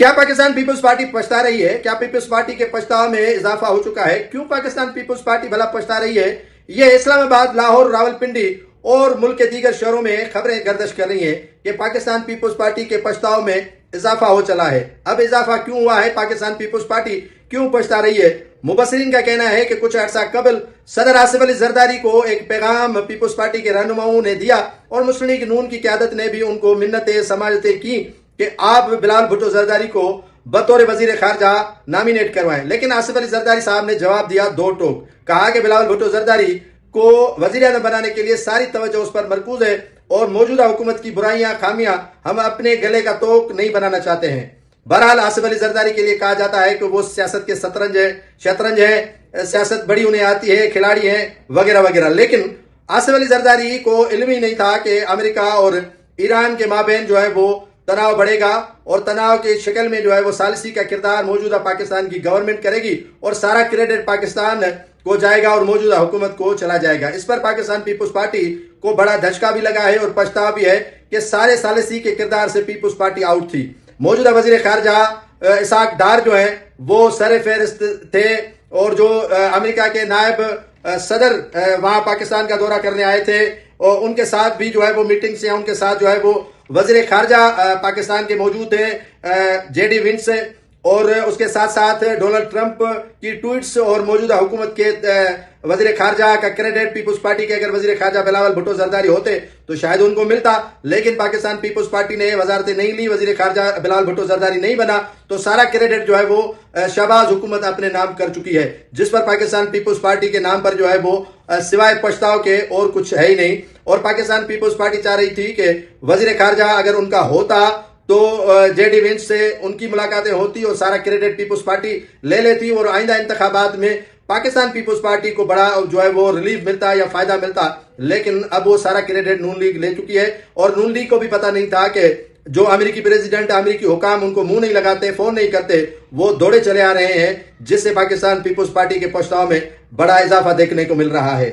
کیا Pakistan Peoples party پچھتا رہی ہے؟ کیا پیپلز پارٹی کے پچھتاؤ میں اضافہ ہو چکا ہے؟ کیوں پاکستان پیپلز پارٹی بھلا پچھتا رہی ہے؟ یہ اسلام آباد، لاہور، راولپنڈی اور ملک کے دیگر شہروں میں خبریں گردش کر رہی ہیں کہ پاکستان پیپلز پارٹی کے پچھتاؤ میں اضافہ ہو چلا ہے۔ اب اضافہ کیوں ہوا ہے؟ پاکستان پیپلز پارٹی کیوں پچھتا رہی ہے؟ مبصرین کا کہنا ہے کہ کچھ عرصہ قبل صدر آصف علی زرداری کو ایک پیغام پیپلز پارٹی کے رہنماؤں نے دیا اور مسلم لیگ نون کی قیادت نے بھی ان کو منتیں سماجتیں کی کہ آپ بلال بھٹو زرداری کو بطور وزیر خارجہ نامینیٹ کروائیں، لیکن آصف علی زرداری صاحب نے جواب دیا دو ٹوک۔ کہا کہ بلال بھٹو زرداری کو وزیر اعظم بنانے کے لیے ساری توجہ اس پر مرکوز ہے اور موجودہ حکومت کی برائیاں، خامیاں ہم اپنے گلے کا توق نہیں بنانا چاہتے ہیں۔ بہرحال آصف علی زرداری کے لیے کہا جاتا ہے کہ وہ سیاست کے شطرنج ہے، سیاست بڑی انہیں آتی ہے، کھلاڑی ہیں وغیرہ وغیرہ، لیکن آصف علی زرداری کو علم ہی نہیں تھا کہ امریکہ اور ایران کے مابین جو ہے وہ تناؤ بڑھے گا اور تناؤ کی شکل میں جو ہے وہ ثالثی کا کردار موجودہ پاکستان کی گورنمنٹ کرے گی اور سارا کریڈٹ پاکستان کو جائے گا اور موجودہ حکومت کو چلا جائے گا۔ اس پر پاکستان پیپلز پارٹی کو بڑا دھچکا بھی لگا ہے اور پچھتاوا بھی ہے کہ سارے ثالثی کے کردار سے پیپلز پارٹی آؤٹ تھی۔ موجودہ وزیر خارجہ اسحاق ڈار جو ہیں وہ سر فہرست تھے اور جو امریکہ کے نائب صدر وہاں پاکستان کا دورہ کرنے آئے تھے اور ان کے ساتھ بھی جو ہے وہ میٹنگ سے، ان کے ساتھ جو ہے وہ وزیر خارجہ پاکستان کے موجود تھے جے ڈی ونس، اور اس کے ساتھ ساتھ ڈونلڈ ٹرمپ کی ٹویٹس اور موجودہ حکومت کے وزیر خارجہ کا کریڈٹ پیپلز پارٹی کے اگر وزیر خارجہ بلاول بھٹو زرداری ہوتے تو شاید ان کو ملتا، لیکن پاکستان پیپلز پارٹی نے وزارتیں نہیں لی، وزیر خارجہ بلاول بھٹو زرداری نہیں بنا، تو سارا کریڈٹ جو ہے وہ شہباز حکومت اپنے نام کر چکی ہے، جس پر پاکستان پیپلز پارٹی کے نام پر جو ہے وہ سوائے پچھتاؤ کے اور کچھ ہے ہی نہیں۔ اور پاکستان پیپلز پارٹی چاہ رہی تھی کہ وزیر خارجہ اگر ان کا ہوتا تو جے ڈی ونس سے ان کی ملاقاتیں ہوتی اور سارا کریڈٹ پیپلز پارٹی لے لیتی اور آئندہ انتخابات میں پاکستان پیپلز پارٹی کو بڑا جو ہے وہ ریلیف ملتا یا فائدہ ملتا، لیکن اب وہ سارا کریڈٹ نون لیگ لے چکی ہے اور نون لیگ کو بھی پتہ نہیں تھا کہ جو امریکی پریزیڈنٹ، امریکی حکام ان کو منہ نہیں لگاتے، فون نہیں کرتے، وہ دوڑے چلے آ رہے ہیں، جس سے پاکستان پیپلز پارٹی کے پچھتاؤ میں بڑا اضافہ دیکھنے کو مل رہا ہے۔